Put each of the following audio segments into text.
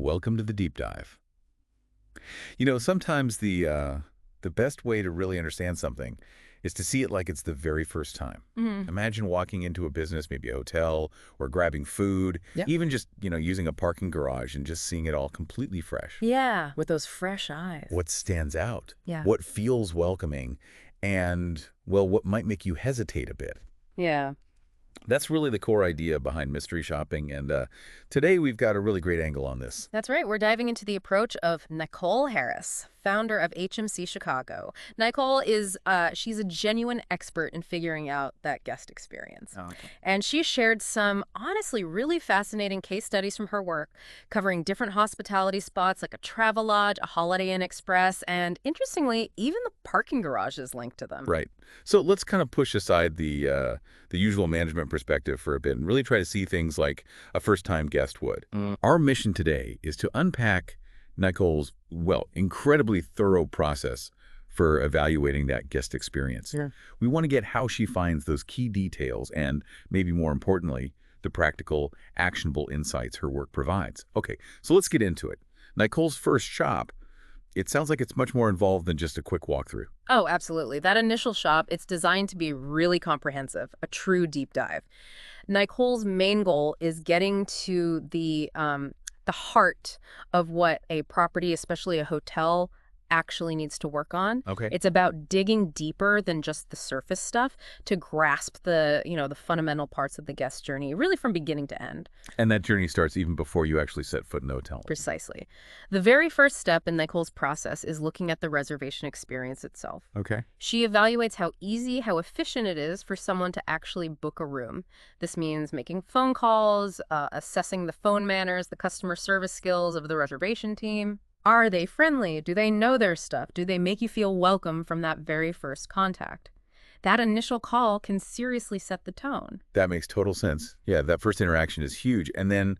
Welcome to the deep dive. Sometimes the best way to really understand something is to see it like it's the very first time. Mhm. Imagine walking into a business, maybe a hotel, or grabbing food, Yeah. even just, using a parking garage and just seeing it all completely fresh. Yeah, with those fresh eyes. What stands out? Yeah. What feels welcoming? And, well, what might make you hesitate a bit? Yeah. That's really the core idea behind mystery shopping, and today we've got a really great angle on this. That's right. We're diving into the approach of Nicole Harris, founder of HMC Chicago. Nicole she's a genuine expert in figuring out that guest experience. Oh, okay. And she shared some honestly really fascinating case studies from her work, covering different hospitality spots like a Travelodge, a Holiday Inn Express, and interestingly, even the parking garages linked to them. Right. So let's kind of push aside the usual management perspective for a bit and really try to see things like a first-time guest would. Mm. Our mission today is to unpack Nicole's, well, incredibly thorough process for evaluating that guest experience. Yeah. We want to get how she finds those key details and, maybe more importantly, the practical, actionable insights her work provides. Okay, so let's get into it. Nicole's first shop, it sounds like it's much more involved than just a quick walkthrough. Oh, absolutely. That initial shop, it's designed to be really comprehensive, a true deep dive. Nicole's main goal is getting to the heart of what a property, especially a hotel, actually needs to work on. Okay. It's about digging deeper than just the surface stuff to grasp the fundamental parts of the guest journey, really from beginning to end. And that journey starts even before you actually set foot in the hotel. Precisely. The very first step in Nicole's process is looking at the reservation experience itself. Okay. She evaluates how easy, how efficient it is for someone to actually book a room. This means making phone calls, assessing the phone manners, the customer service skills of the reservation team. Are they friendly? Do they know their stuff? Do they make you feel welcome from that very first contact? That initial call can seriously set the tone. That makes total sense. Yeah, that first interaction is huge. And then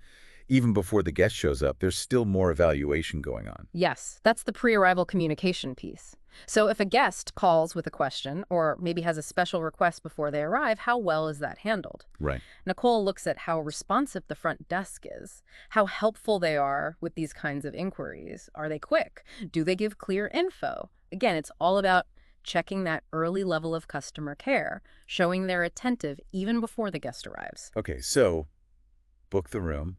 even before the guest shows up, there's still more evaluation going on. Yes, that's the pre-arrival communication piece. So if a guest calls with a question or maybe has a special request before they arrive, how well is that handled? Right. Nicole looks at how responsive the front desk is, how helpful they are with these kinds of inquiries. Are they quick? Do they give clear info? Again, it's all about checking that early level of customer care, showing they're attentive even before the guest arrives. Okay, so book the room,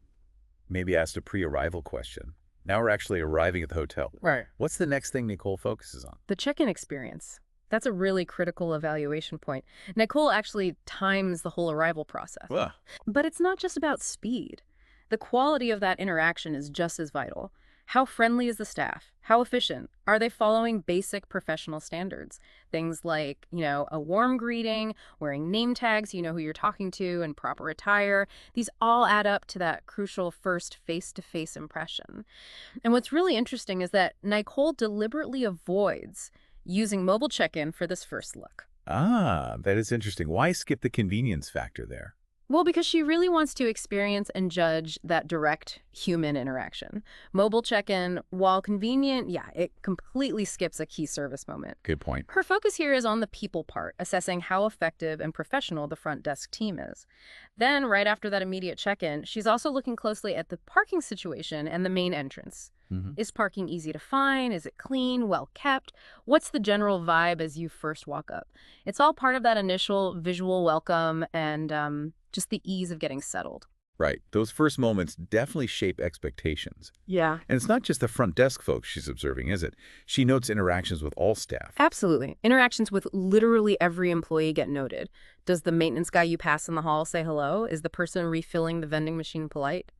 maybe ask a pre-arrival question. Now we're actually arriving at the hotel. Right. What's the next thing Nicole focuses on? The check-in experience. That's a really critical evaluation point. Nicole actually times the whole arrival process. Well, But it's not just about speed. The quality of that interaction is just as vital. How friendly is the staff? How efficient? Are they following basic professional standards? Things like, a warm greeting, wearing name tags, you know who you're talking to, and proper attire. These all add up to that crucial first face-to-face impression. And what's really interesting is that Nicole deliberately avoids using mobile check-in for this first look. that is interesting. Why skip the convenience factor there? Well, because she really wants to experience and judge that direct human interaction. Mobile check-in, while convenient, yeah, it completely skips a key service moment. Good point. Her focus here is on the people part, assessing how effective and professional the front desk team is. Then, right after that immediate check-in, she's also looking closely at the parking situation and the main entrance. Is parking easy to find? Is it clean, well kept? What's the general vibe as you first walk up? It's all part of that initial visual welcome and just the ease of getting settled. Right. Those first moments definitely shape expectations. Yeah. And it's not just the front desk folks she's observing, is it? She notes interactions with all staff. Absolutely. Interactions with literally every employee get noted. Does the maintenance guy you pass in the hall say hello? Is the person refilling the vending machine polite?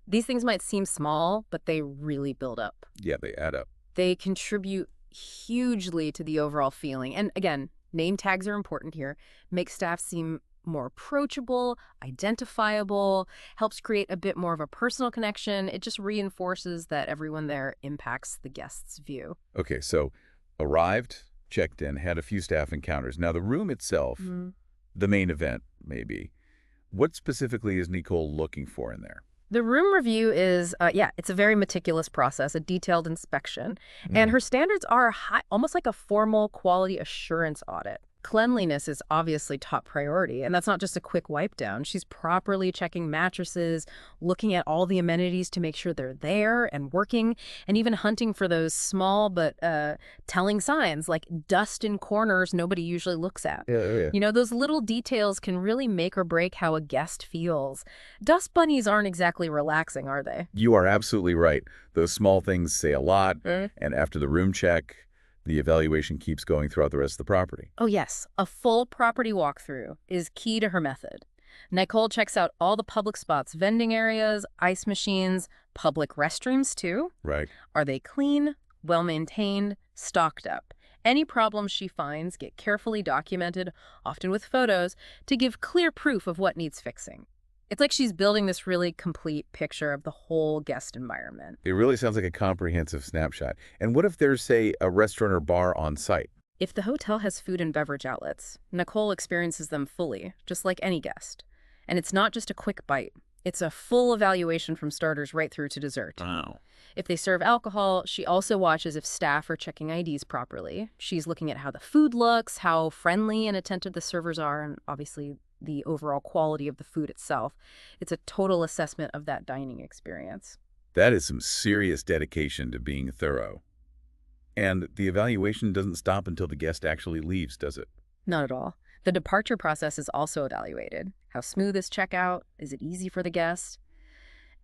These things might seem small, but they really build up. Yeah, they add up. They contribute hugely to the overall feeling. And again, name tags are important here. Make staff seem more approachable, identifiable, helps create a bit more of a personal connection. It just reinforces that everyone there impacts the guest's view. Okay, so arrived, checked in, had a few staff encounters. Now the room itself, the main event maybe, what specifically is Nicole looking for in there? The room review is, it's a very meticulous process, a detailed inspection. And her standards are high, almost like a formal quality assurance audit. Cleanliness is obviously top priority, and that's not just a quick wipe down. She's properly checking mattresses, looking at all the amenities to make sure they're there and working, and even hunting for those small but telling signs like dust in corners nobody usually looks at. Yeah, oh, yeah. You know, those little details can really make or break how a guest feels. Dust bunnies aren't exactly relaxing, are they? You are absolutely right. Those small things say a lot, Mm. and after the room check, the evaluation keeps going throughout the rest of the property. Oh, yes. A full property walkthrough is key to her method. Nicole checks out all the public spots, vending areas, ice machines, public restrooms, too. Right. Are they clean, well-maintained, stocked up? Any problems she finds get carefully documented, often with photos, to give clear proof of what needs fixing. It's like she's building this really complete picture of the whole guest environment. It really sounds like a comprehensive snapshot. And what if there's, say, a restaurant or bar on site? If the hotel has food and beverage outlets, Nicole experiences them fully, just like any guest. And it's not just a quick bite. It's a full evaluation from starters right through to dessert. Wow. If they serve alcohol, she also watches if staff are checking IDs properly. She's looking at how the food looks, how friendly and attentive the servers are, and obviously the overall quality of the food itself. It's a total assessment of that dining experience. That is some serious dedication to being thorough. And the evaluation doesn't stop until the guest actually leaves, does it? Not at all. The departure process is also evaluated. How smooth is checkout? Is it easy for the guest?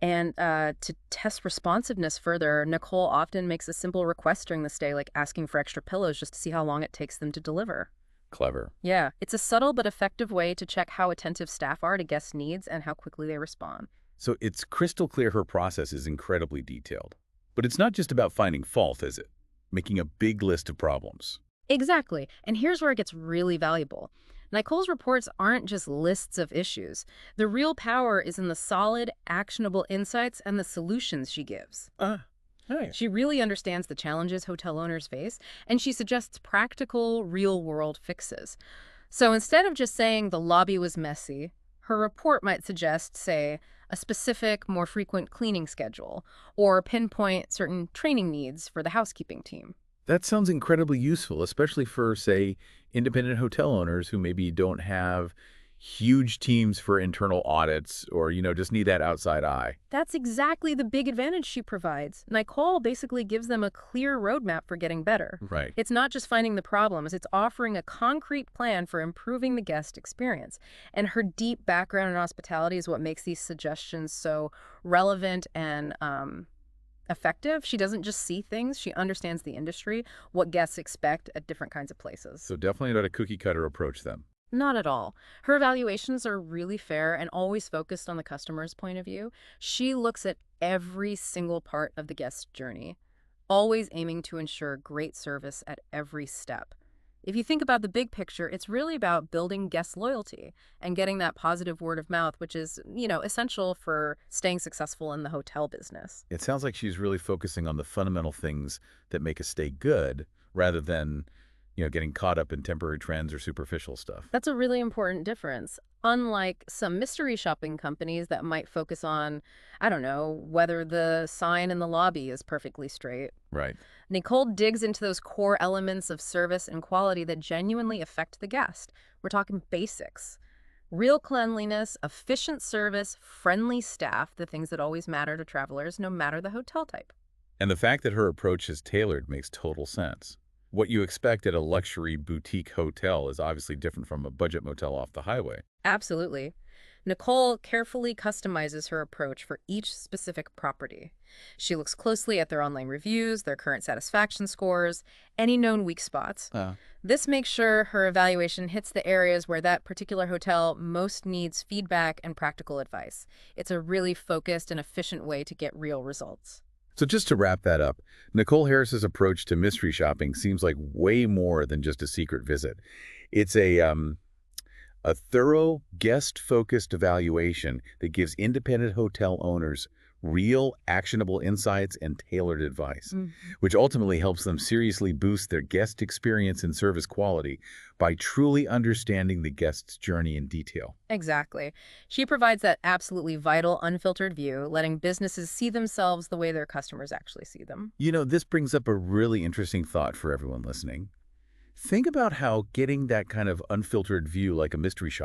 And to test responsiveness further, Nicole often makes a simple request during the stay, like asking for extra pillows just to see how long it takes them to deliver. Clever. Yeah, it's a subtle but effective way to check how attentive staff are to guest needs and how quickly they respond. So it's crystal clear her process is incredibly detailed. But it's not just about finding fault, is it? Making a big list of problems. Exactly. And here's where it gets really valuable. Nicole's reports aren't just lists of issues. The real power is in the solid, actionable insights and the solutions she gives. Hey. She really understands the challenges hotel owners face, and she suggests practical, real-world fixes. So instead of just saying the lobby was messy, her report might suggest, say, a specific, more frequent cleaning schedule, or pinpoint certain training needs for the housekeeping team. That sounds incredibly useful, especially for, say, independent hotel owners who maybe don't have huge teams for internal audits or, just need that outside eye. That's exactly the big advantage she provides. Nicole basically gives them a clear roadmap for getting better. Right. It's not just finding the problems, it's offering a concrete plan for improving the guest experience. And her deep background in hospitality is what makes these suggestions so relevant and effective. She doesn't just see things, she understands the industry, what guests expect at different kinds of places. So definitely not a cookie-cutter approach then. Not at all. Her evaluations are really fair and always focused on the customer's point of view. She looks at every single part of the guest's journey, always aiming to ensure great service at every step. If you think about the big picture, it's really about building guest loyalty and getting that positive word of mouth, which is, essential for staying successful in the hotel business. It sounds like she's really focusing on the fundamental things that make a stay good rather than, getting caught up in temporary trends or superficial stuff. That's a really important difference. Unlike some mystery shopping companies that might focus on, I don't know, whether the sign in the lobby is perfectly straight. Right. Nicole digs into those core elements of service and quality that genuinely affect the guest. We're talking basics. Real cleanliness, efficient service, friendly staff, the things that always matter to travelers, no matter the hotel type. And the fact that her approach is tailored makes total sense. What you expect at a luxury boutique hotel is obviously different from a budget motel off the highway. Absolutely. Nicole carefully customizes her approach for each specific property. She looks closely at their online reviews, their current satisfaction scores, any known weak spots. This makes sure her evaluation hits the areas where that particular hotel most needs feedback and practical advice. It's a really focused and efficient way to get real results. So just to wrap that up, Nicole Harris's approach to mystery shopping seems like way more than just a secret visit. It's a thorough, guest-focused evaluation that gives independent hotel owners real, actionable insights and tailored advice, which ultimately helps them seriously boost their guest experience and service quality by truly understanding the guest's journey in detail. Exactly. She provides that absolutely vital, unfiltered view, letting businesses see themselves the way their customers actually see them. This brings up a really interesting thought for everyone listening. Think about how getting that kind of unfiltered view like a mystery shop